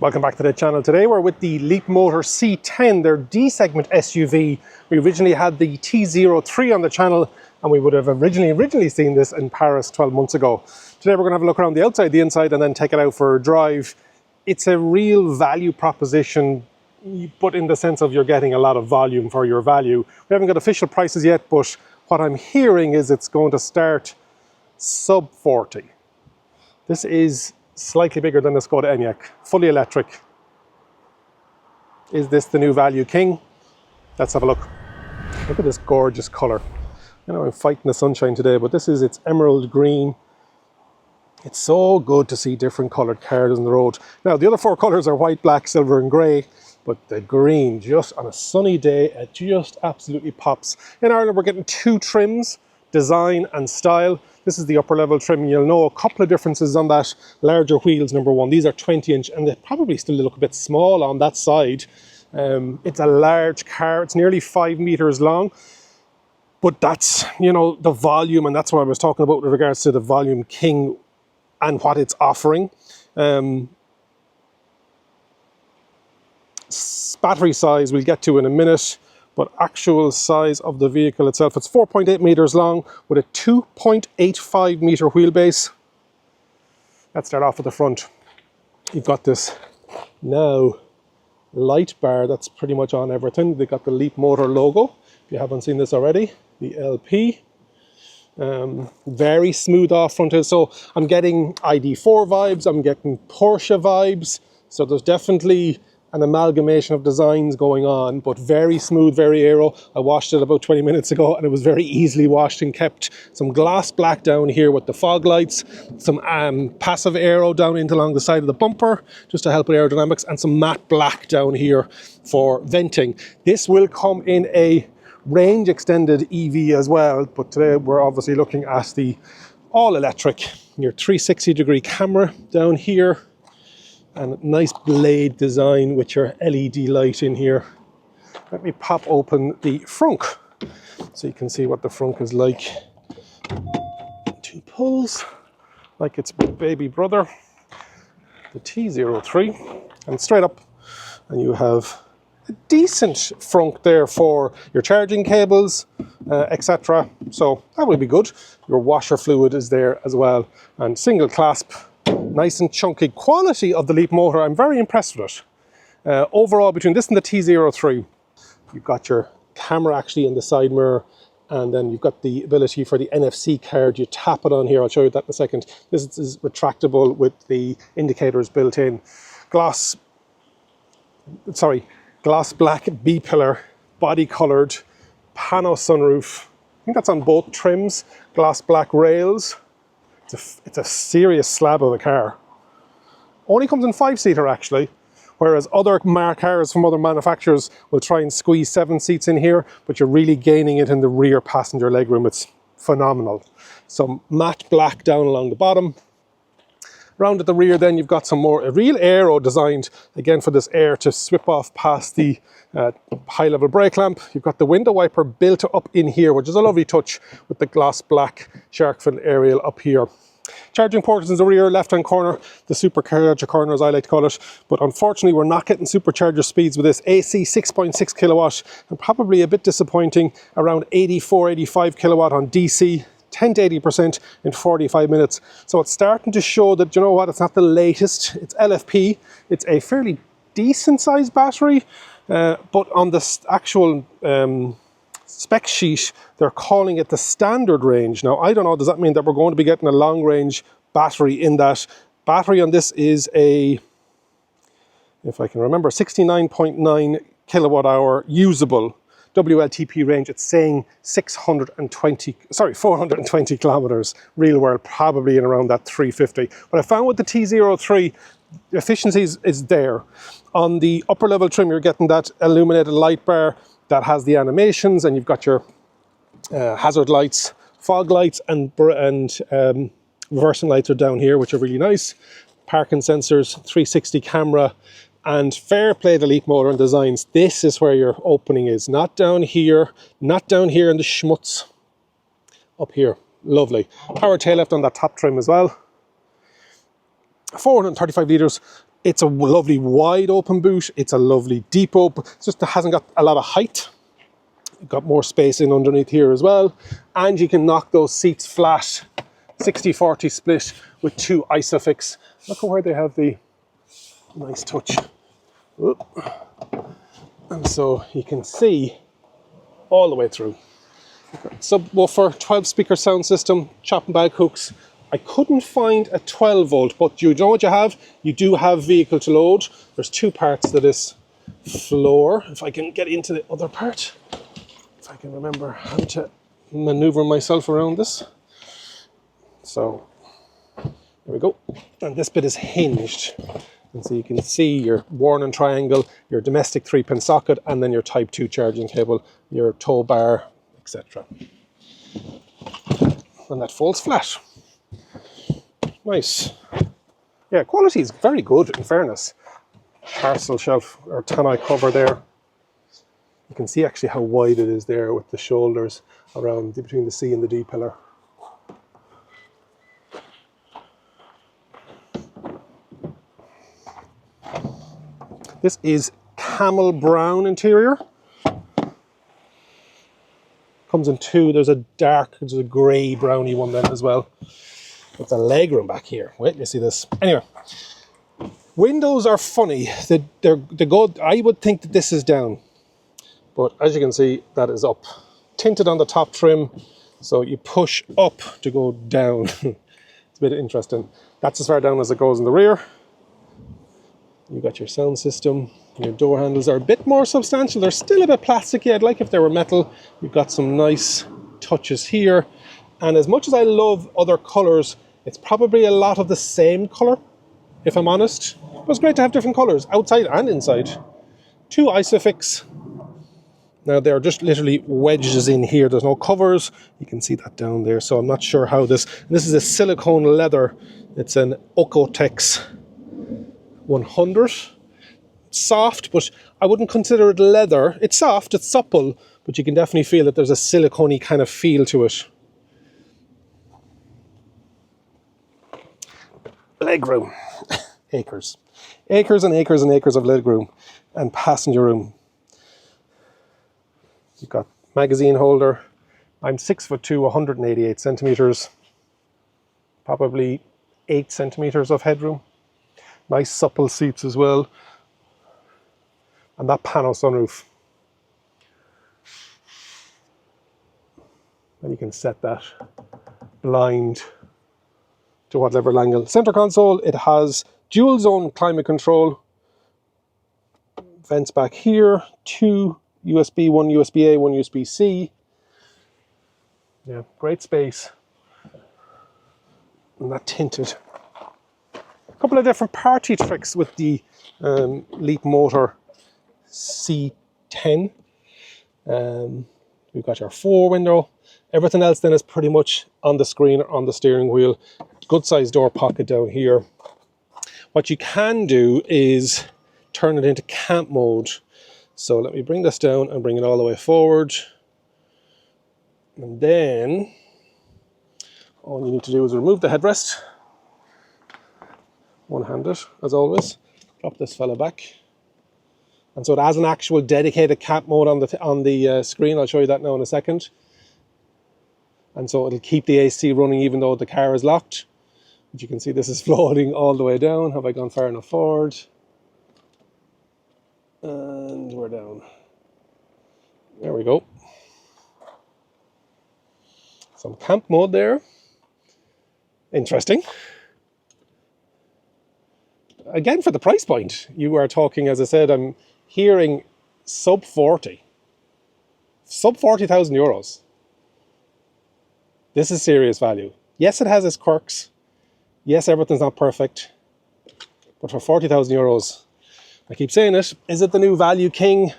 Welcome back to the channel. Today we're with the Leap Motor C10, their D-segment SUV. We originally had the T03 on the channel and we would have originally seen this in Paris 12 months ago. Today we're going to have a look around the outside, the inside, and then take it out for a drive. It's a real value proposition, but in the sense of you're getting a lot of volume for your value. We haven't got official prices yet, but what I'm hearing is it's going to start sub 40. This is slightly bigger than the Skoda Enyaq, fully electric. Is this the new value king? Let's have a look. Look at this gorgeous colour. You know, I'm fighting the sunshine today, but this is its emerald green. It's so good to see different coloured cars on the road. Now, the other four colours are white, black, silver and grey, but the green, just on a sunny day, it just absolutely pops. In Ireland, we're getting two trims, design and style. This is the upper level trim. You'll know a couple of differences on that. Larger wheels, number one. These are 20-inch and they probably still look a bit small on that side. It's a large car. It's nearly 5 meters long. But that's, you know, the volume, and that's what I was talking about with regards to the volume king and what it's offering. Battery size we'll get to in a minute. But actual size of the vehicle itself, it's 4.8 meters long with a 2.85 meter wheelbase. Let's start off with the front. You've got this now light bar that's pretty much on everything. They've got the Leap Motor logo, if you haven't seen this already, the LP. Very smooth off front. So I'm getting ID4 vibes, I'm getting Porsche vibes. So there's definitely an amalgamation of designs going on, but very smooth, very aero. I washed it about 20 minutes ago and it was very easily washed and kept. Some gloss black down here with the fog lights, some passive aero down into along the side of the bumper, just to help with aerodynamics, and some matte black down here for venting. This will come in a range extended EV as well, but today we're obviously looking at the all electric. Your 360-degree camera down here, and nice blade design with your LED light in here. Let me pop open the frunk so you can see what the frunk is like. Two pulls, like its baby brother, the T03, and straight up, and you have a decent frunk there for your charging cables, etc. So that will be good. Your washer fluid is there as well, and single clasp. Nice and chunky. Quality of the Leap Motor, I'm very impressed with it. Overall, between this and the T03, you've got your camera actually in the side mirror, and then you've got the ability for the NFC card. You tap it on here, I'll show you that in a second. This is retractable with the indicators built in. Gloss black B-pillar, body coloured, pano sunroof. I think that's on both trims. Gloss black rails. It's a serious slab of a car. Only comes in 5-seater actually, whereas other cars from other manufacturers will try and squeeze 7 seats in here, but you're really gaining it in the rear passenger legroom. It's phenomenal. Some matte black down along the bottom. Round at the rear then you've got some more, a real aero designed again for this air to swip off past the high level brake lamp. You've got the window wiper built up in here, which is a lovely touch with the gloss black shark fin aerial up here. Charging port is in the rear left hand corner, the supercharger corner as I like to call it, but unfortunately we're not getting supercharger speeds with this. AC 6.6 kilowatt and probably a bit disappointing, around 84-85 kilowatt on DC. 10 to 80% in 45 minutes. So it's starting to show that, you know what, it's not the latest. It's LFP. It's a fairly decent sized battery, but on the actual spec sheet, they're calling it the standard range. Now, I don't know, does that mean that we're going to be getting a long range battery in that? Battery on this is a, if I can remember, 69.9 kilowatt hour usable. WLTP range, it's saying 420 kilometers. Real world, probably in around that 350. But I found with the T03, the efficiency is there. On the upper level trim, you're getting that illuminated light bar that has the animations, and you've got your hazard lights, fog lights, and reversing lights are down here, which are really nice. Parking sensors, 360 camera. And fair play to Leap Motor and designs. This is where your opening is, not down here in the schmutz. Up here, lovely. Power tail lift on that top trim as well. 435 litres, It's a lovely wide open boot. It's a lovely deep open. It's just it hasn't got a lot of height. You've got more space in underneath here as well. And you can knock those seats flat, 60-40 split with 2 Isofix. Look at where they have the nice touch. Oop. And so you can see all the way through. Subwoofer, 12 speaker sound system, chop and bag hooks. I couldn't find a 12 volt, but you know what you have? You do have vehicle to load. There's 2 parts to this floor. If I can get into the other part, if I can remember how to maneuver myself around this. So, there we go. And this bit is hinged. And so you can see your Warning triangle, your domestic 3-pin socket, and then your Type 2 charging cable, your tow bar, etc. And that folds flat. Nice. Yeah, quality is very good, in fairness. Parcel shelf or tonneau cover there. You can see actually how wide it is there with the shoulders around between the C and the D pillar. This is camel brown interior. Comes in 2. There's a grey browny one then as well. With the legroom back here. Wait, you see this. Anyway, windows are funny. They're good. I would think that this is down, but as you can see, that is up. Tinted on the top trim, so you push up to go down. It's a bit interesting. That's as far down as it goes in the rear. You got your sound system. Your door handles are a bit more substantial. They're still a bit plasticky. I'd like if they were metal. You've got some nice touches here. And as much as I love other colours, it's probably a lot of the same colour, if I'm honest. But it's great to have different colours, outside and inside. 2 Isofix. Now they're just literally wedges in here. There's no covers. You can see that down there. So I'm not sure how this is a silicone leather. It's an Okotex 100. Soft, but I wouldn't consider it leather. It's soft, it's supple, but you can definitely feel that there's a silicone-y kind of feel to it. Legroom. Acres. Acres and acres and acres of legroom and passenger room. You've got magazine holder. I'm 6'2", 188 centimeters. Probably 8 centimeters of headroom. Nice supple seats as well. And that pano sunroof. And you can set that blind to whatever angle. Center console, it has dual zone climate control. Vents back here, 2 USB, 1 USB-A, 1 USB-C. Yeah, great space. And that tinted. A couple of different party tricks with the Leap Motor C10. We've got our 4 window. Everything else then is pretty much on the screen or on the steering wheel. Good sized door pocket down here. What you can do is turn it into camp mode. So let me bring this down and bring it all the way forward. And then all you need to do is remove the headrest. One-handed, as always. Drop this fella back. And so it has an actual dedicated camp mode on the screen. I'll show you that now in a second. And so it'll keep the AC running even though the car is locked. But you can see this is floating all the way down. Have I gone far enough forward? And we're down. There we go. Some camp mode there. Interesting. Again, for the price point, you are talking, as I said, I'm hearing sub 40. Sub 40,000 euros. This is serious value. Yes, it has its quirks. Yes, everything's not perfect. But for 40,000 euros, I keep saying it, is it the new value king?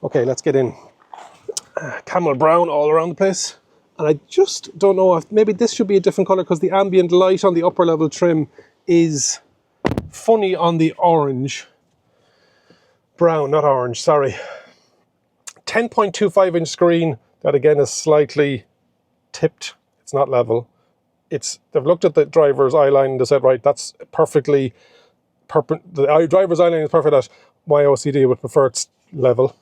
Okay, let's get in. Camel brown all around the place. And I just don't know if maybe this should be a different color because the ambient light on the upper level trim is funny on the orange. Brown, not orange, sorry. 10.25 inch screen that again is slightly tipped. It's not level. they've looked at the driver's eye line and they said, right, that's perfectly the driver's eye line is perfect at my OCD would prefer it's level.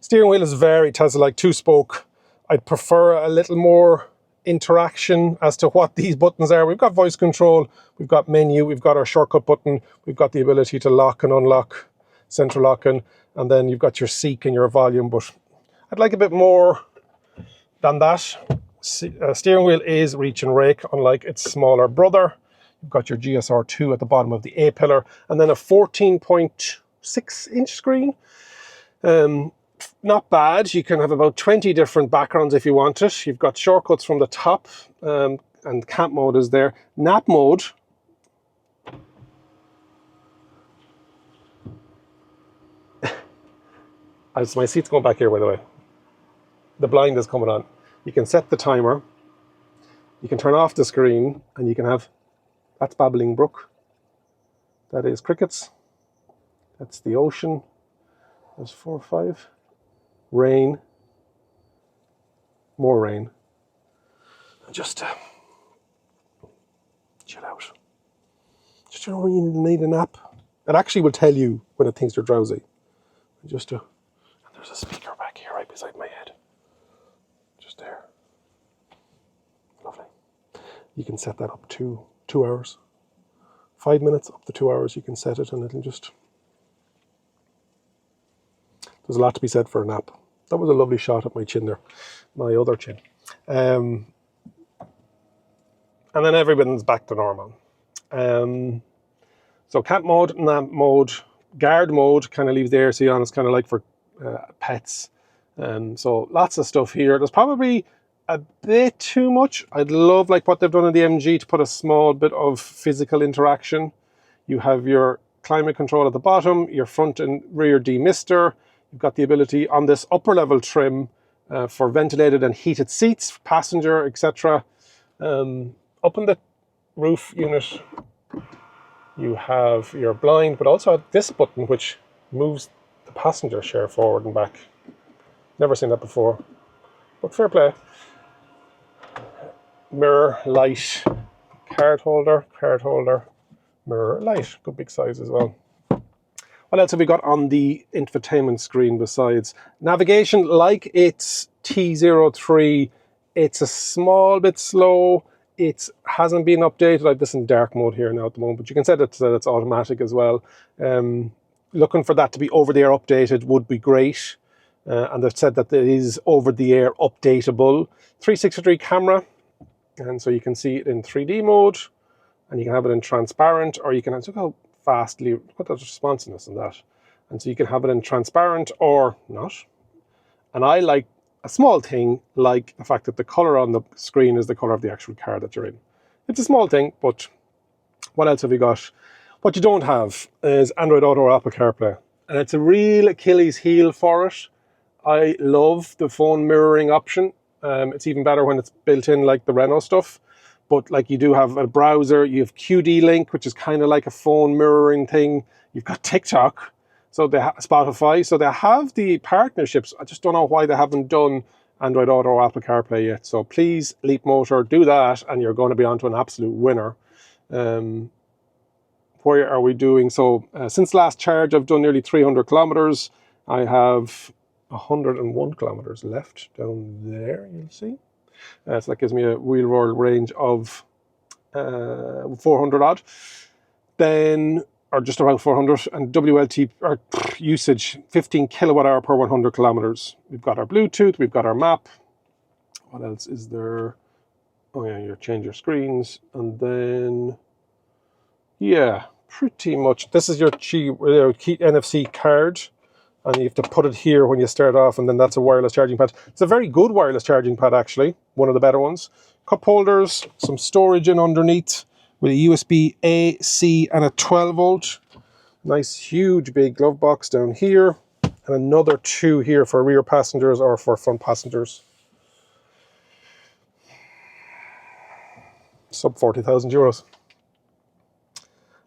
Steering wheel is very Tesla-like, 2-spoke. I'd prefer a little more interaction as to what these buttons are. We've got voice control, we've got menu, we've got our shortcut button, we've got the ability to lock and unlock, central locking, and then you've got your seek and your volume, but I'd like a bit more than that. Steering wheel is reach and rake, unlike its smaller brother. You've got your GSR2 at the bottom of the A-pillar, and then a 14.6-inch screen. Not bad. You can have about 20 different backgrounds if you want it. You've got shortcuts from the top, and camp mode is there. Nap mode. My seat's going back here, by the way. The blind is coming on. You can set the timer. You can turn off the screen, and you can have, that's babbling brook. That is crickets. That's the ocean. There's 4 or 5. Rain. More rain. And just chill out. Just, you know, when you need a nap. It actually will tell you when it thinks you're drowsy. And just and there's a speaker back here right beside my head. Just there. Lovely. You can set that up to 2 hours. 5 minutes up to 2 hours you can set it, and it'll just... There's a lot to be said for a nap. That was a lovely shot at my chin there, my other chin. And then everything's back to normal. So camp mode, nap mode, guard mode kind of leaves the AC on. It's kind of like for pets. So lots of stuff here. There's probably a bit too much. I'd love, like what they've done in the MG, to put a small bit of physical interaction. You have your climate control at the bottom, your front and rear demister. You've got the ability on this upper level trim for ventilated and heated seats, passenger, etc. Up in the roof unit, you have your blind, but also this button which moves the passenger chair forward and back. Never seen that before, but fair play. Mirror, light, card holder, mirror, light. Good big size as well. What else have we got on the infotainment screen besides navigation? Like its T03, it's a small bit slow. It hasn't been updated. I have this in dark mode here now at the moment, but you can set it so that it's automatic as well. Looking for that to be over-the-air updated would be great. And they've said that it is over-the-air updatable. 360-degree camera, and so you can see it in 3D mode, and you can have it in transparent, or you can have, look how fastly, look at the responsiveness in that. And so you can have it in transparent or not. And I like a small thing, like the fact that the color on the screen is the color of the actual car that you're in. It's a small thing, but what else have we got? What you don't have is Android Auto or Apple CarPlay. And it's a real Achilles heel for it. I love the phone mirroring option. It's even better when it's built in like the Renault stuff. But like you do have a browser, you have QD Link, which is kind of like a phone mirroring thing. You've got TikTok, so they Spotify. So they have the partnerships. I just don't know why they haven't done Android Auto or Apple CarPlay yet. So please, Leap Motor, do that, and you're going to be onto an absolute winner. Where are we doing? So since last charge, I've done nearly 300 kilometers. I have 101 kilometers left down there, you'll see. So that gives me a wheel roll range of 400 odd. Then, or just around 400, and WLT or usage 15 kilowatt hour per 100 kilometers. We've got our Bluetooth, we've got our map. What else is there? Oh yeah, you change your screens, and then yeah, pretty much. This is your key NFC card, and you have to put it here when you start off, and then that's a wireless charging pad. It's a very good wireless charging pad, actually, one of the better ones. Cup holders, some storage in underneath with a USB-A, C, and a 12 volt. Nice, huge, big glove box down here, and another 2 here for rear passengers or for front passengers. Sub 40,000 euros.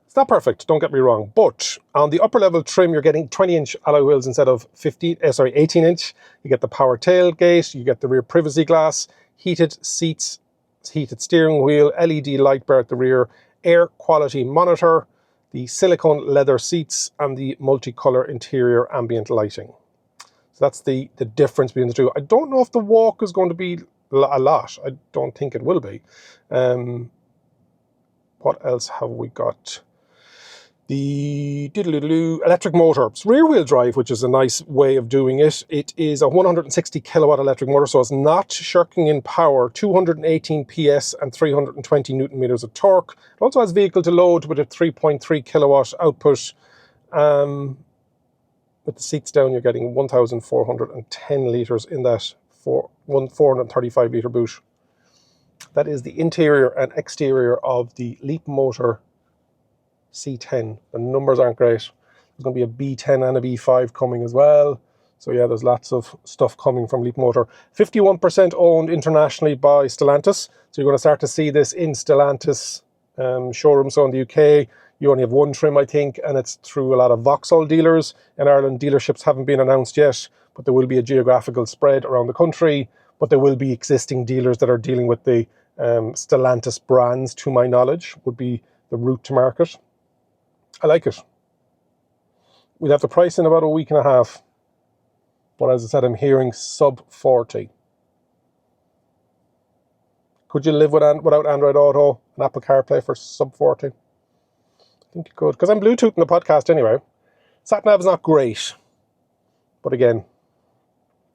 It's not perfect, don't get me wrong, but on the upper level trim, you're getting 20-inch alloy wheels instead of 18-inch. You get the power tailgate, you get the rear privacy glass, heated seats, heated steering wheel, LED light bar at the rear, air quality monitor, the silicone leather seats, and the multicolour interior ambient lighting. So that's the difference between the two. I don't know if the walk is going to be a lot. I don't think it will be. What else have we got? The electric motor. It's rear wheel drive, which is a nice way of doing it. It is a 160 kilowatt electric motor, so it's not shirking in power. 218 PS and 320 newton meters of torque. It also has vehicle to load with a 3.3 kilowatt output. With the seats down, you're getting 1,410 litres in that 435 litre boot. That is the interior and exterior of the Leap Motor C10. The numbers aren't great. There's going to be a B10 and a B5 coming as well. So yeah, there's lots of stuff coming from Leap Motor. 51% owned internationally by Stellantis. So you're going to start to see this in Stellantis showrooms. So in the UK, you only have one trim, I think, and it's through a lot of Vauxhall dealers. In Ireland, dealerships haven't been announced yet, but there will be a geographical spread around the country. But there will be existing dealers that are dealing with the Stellantis brands, to my knowledge, would be the route to market. I like it. We'll have the price in about a week and a half. But as I said, I'm hearing sub 40. Could you live without Android Auto and Apple CarPlay for sub 40? I think you could, because I'm Bluetoothing the podcast anyway. Sat-nav is not great. But again,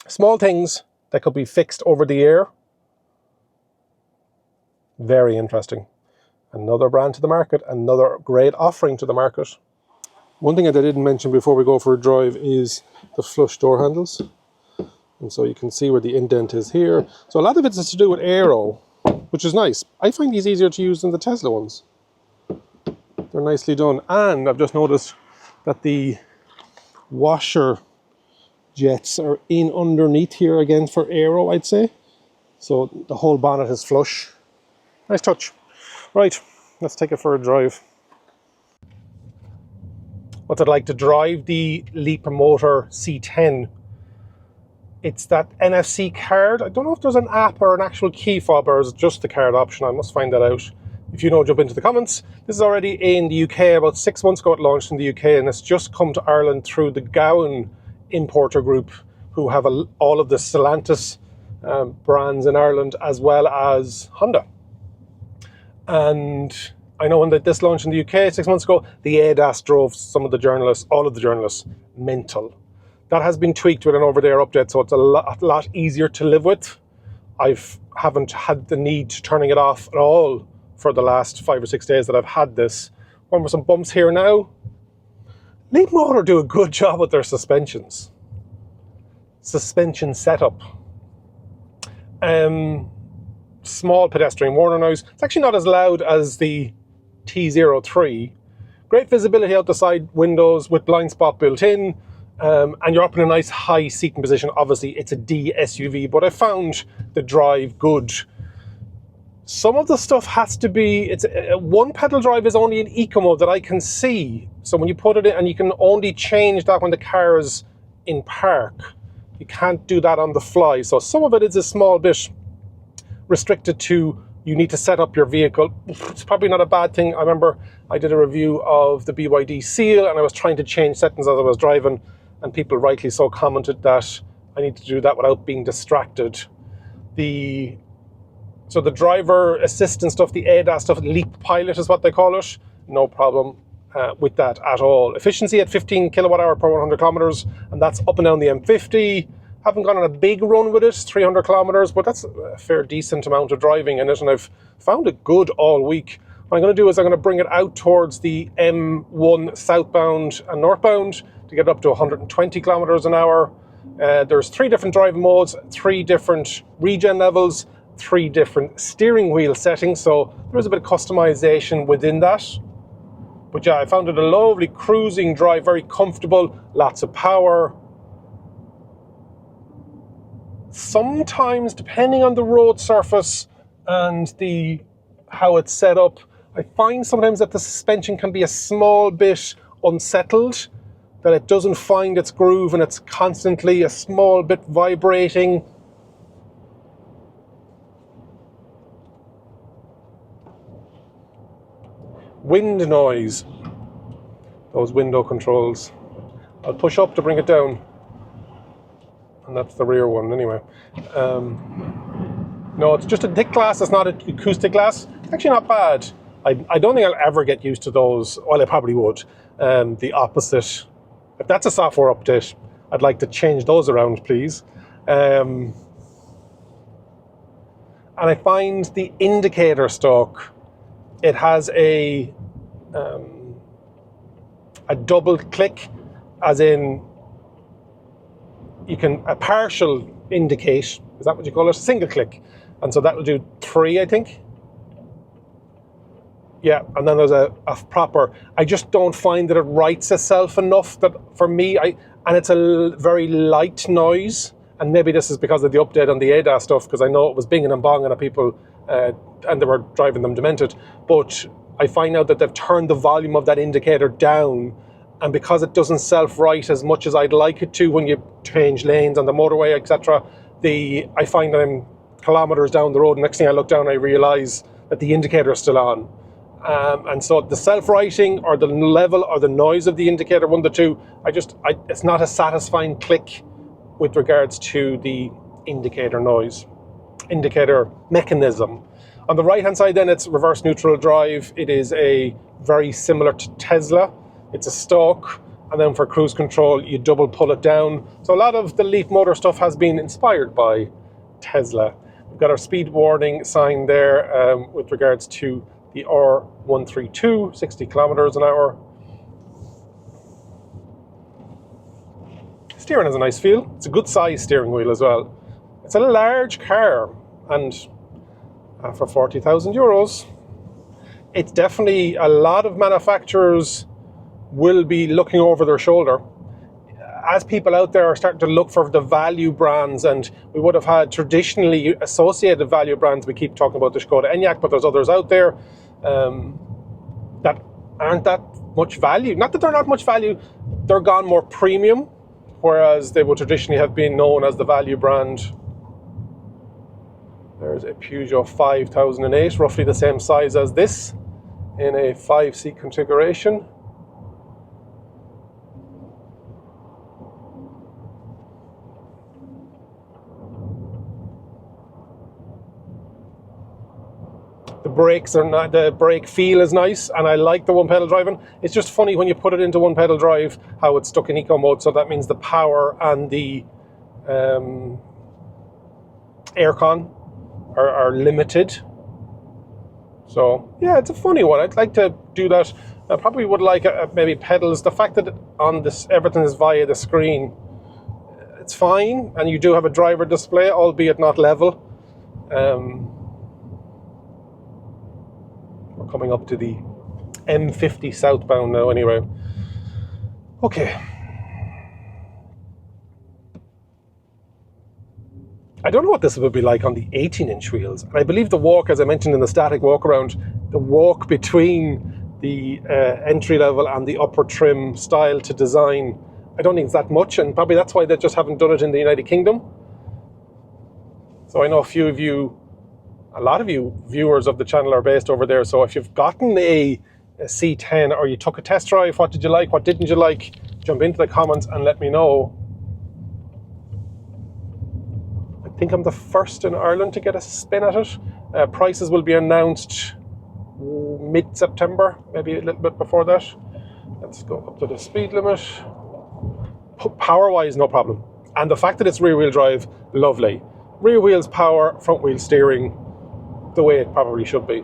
small things that could be fixed over the air. Very interesting. Another brand to the market, another great offering to the market. One thing that I didn't mention before we go for a drive is the flush door handles. And so you can see where the indent is here. So a lot of it is to do with aero, which is nice. I find these easier to use than the Tesla ones. They're nicely done. And I've just noticed that the washer jets are in underneath here again for aero, I'd say. So the whole bonnet is flush. Nice touch. Right, let's take it for a drive. What's it like to drive the Leap Motor C10? It's that NFC card. I don't know if there's an app or an actual key fob, or is it just the card option? I must find that out. If you know, jump into the comments. This is already in the UK. About 6 months ago it launched in the UK, and it's just come to Ireland through the Gowan importer group, who have all of the Stellantis brands in Ireland, as well as Honda. And I know when this launched in the UK 6 months ago, the ADAS drove some of the journalists, all of the journalists, mental. That has been tweaked with an over-the-air update, so it's a lot easier to live with. I haven't had the need to turning it off at all for the last 5 or 6 days that I've had this. One with some bumps here now. Leap Motor do a good job with their suspensions. Suspension setup. Small pedestrian warning noise. It's actually not as loud as the T03. Great visibility out the side windows with blind spot built in, and you're up in a nice high seating position. Obviously it's a D SUV, but I found the drive good. Some of the stuff has to be, it's one pedal drive is only in eco mode that I can see. So when you put it in, and you can only change that when the car is in park. You can't do that on the fly. So some of it is a small bit restricted to, you need to set up your vehicle. It's probably not a bad thing. I remember I did a review of the BYD Seal, and I was trying to change settings as I was driving, and people rightly so commented that I need to do that without being distracted. So the driver assistance stuff, the ADAS stuff, Leap Pilot is what they call it, no problem with that at all. Efficiency at 15 kilowatt hour per 100 kilometers, and that's up and down the M50. Haven't gone on a big run with it, 300 kilometers, but that's a fair decent amount of driving in it, and I've found it good all week. What I'm going to do is I'm going to bring it out towards the M1 southbound and northbound to get up to 120 kilometers an hour. There's 3 different driving modes, 3 different regen levels, 3 different steering wheel settings, so there is a bit of customization within that. But yeah, I found it a lovely cruising drive, very comfortable, lots of power. Sometimes, depending on the road surface and how it's set up, I find sometimes that the suspension can be a small bit unsettled, that it doesn't find its groove and it's constantly a small bit vibrating. Wind noise. Those window controls. I'll push up to bring it down. And that's the rear one anyway. No, it's just a thick glass. It's not an acoustic glass. Actually not bad. I don't think I'll ever get used to those. Well, I probably would. The opposite. If that's a software update, I'd like to change those around, please. And I find the indicator stalk, it has a double click, as in a partial indicate. Is that what you call it? Single click. And so that will do 3, I think. Yeah, and then there's a proper, I just don't find that it writes itself enough that for me, and it's a very light noise, and maybe this is because of the update on the ADAS stuff, because I know it was binging and bonging at people, and they were driving them demented, but I find out that they've turned the volume of that indicator down, and because it doesn't self-write as much as I'd like it to when you change lanes on the motorway, etc., I find that I'm kilometers down the road, and next thing I look down, I realize that the indicator is still on. And so the self-writing or the level or the noise of the indicator, one of the two, it's not a satisfying click with regards to the indicator noise, indicator mechanism. On the right-hand side then, it's reverse neutral drive. It is very similar to Tesla. It's a stalk, and then for cruise control, you double pull it down. So a lot of the Leap Motor stuff has been inspired by Tesla. We've got our speed warning sign there with regards to the R132, 60 kilometers an hour. Steering has a nice feel. It's a good size steering wheel as well. It's a large car, and for 40,000 euros, it's definitely, a lot of manufacturers will be looking over their shoulder. As people out there are starting to look for the value brands, and we would have had traditionally associated value brands, we keep talking about the Skoda Enyaq, but there's others out there that aren't that much value. Not that they're not much value, they're gone more premium, whereas they would traditionally have been known as the value brand. There's a Peugeot 5008, roughly the same size as this, in a 5-seat configuration. The brake feel is nice, and I like the one pedal driving. It's just funny when you put it into one pedal drive how it's stuck in eco mode, so that means the power and the aircon are limited. So yeah, it's a funny one. I'd like to do that. I probably would like maybe pedals. The fact that on this everything is via the screen, it's fine, and you do have a driver display, albeit not level. We're coming up to the M50 southbound now anyway. Okay. I don't know what this would be like on the 18-inch wheels. I believe the walk, as I mentioned in the static walk around, the walk between the entry level and the upper trim style to design, I don't think it's that much, and probably that's why they just haven't done it in the United Kingdom. So I know a lot of you viewers of the channel are based over there, so if you've gotten a C10 or you took a test drive, what did you like, what didn't you like, jump into the comments and let me know. I think I'm the first in Ireland to get a spin at it. Prices will be announced mid-September, maybe a little bit before that. Let's go up to the speed limit. Power-wise, no problem. And the fact that it's rear-wheel drive, lovely. Rear wheels power, front wheel steering, the way it probably should be.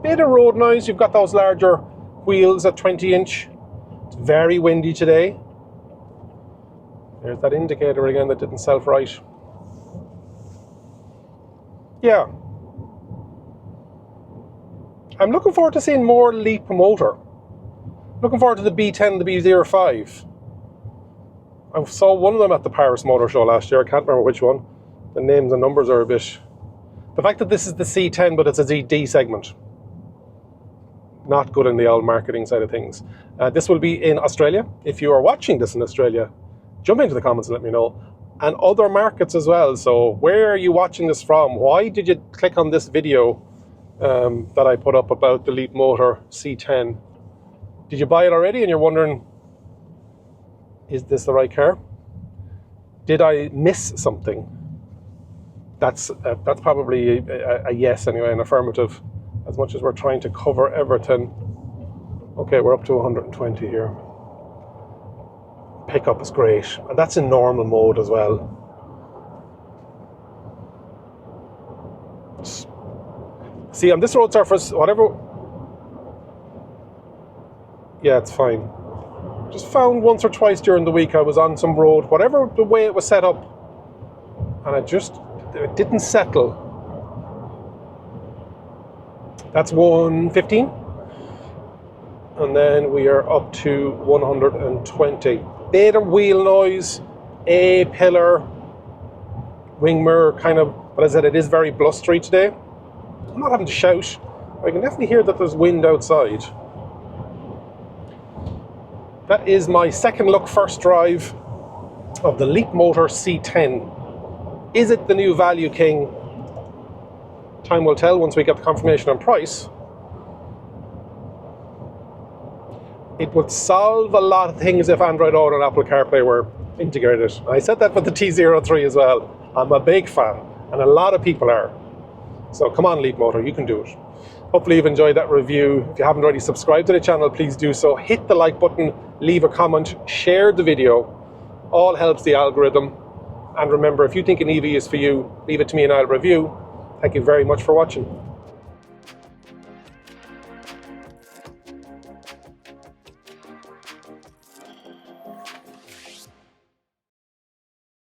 Bit of road noise. You've got those larger wheels at 20-inch. It's very windy today. There's that indicator again that didn't self-write. Yeah. I'm looking forward to seeing more Leap Motor. Looking forward to the B10, the B05. I saw one of them at the Paris Motor Show last year. I can't remember which one. The names and numbers are a bit... The fact that this is the C10, but it's a D segment. Not good in the old marketing side of things. This will be in Australia. If you are watching this in Australia, jump into the comments and let me know. and other markets as well. So where are you watching this from? Why did you click on this video that I put up about the Leap Motor C10? Did you buy it already and you're wondering, is this the right car? Did I miss something? That's probably a yes anyway, an affirmative, as much as we're trying to cover everything. Okay, we're up to 120 here. Pickup is great, and that's in normal mode as well. See, on this road surface, whatever, yeah, it's fine. Just found once or twice during the week I was on some road, whatever the way it was set up, and it didn't settle. That's 115, and then we are up to 120. Bit of wheel noise, a pillar, wing mirror kind of, but as I said, it is very blustery today. I'm not having to shout. I can definitely hear that there's wind outside. That is my second look, first drive of the Leap Motor C10. Is it the new value king? Time will tell once we get the confirmation on price. It would solve a lot of things if Android Auto and Apple CarPlay were integrated. I said that with the T03 as well. I'm a big fan, and a lot of people are. So come on, Leap Motor, you can do it. Hopefully you've enjoyed that review. If you haven't already subscribed to the channel, please do so. Hit the like button, leave a comment, share the video. All helps the algorithm. And remember, if you think an EV is for you, leave it to me and I'll review. Thank you very much for watching.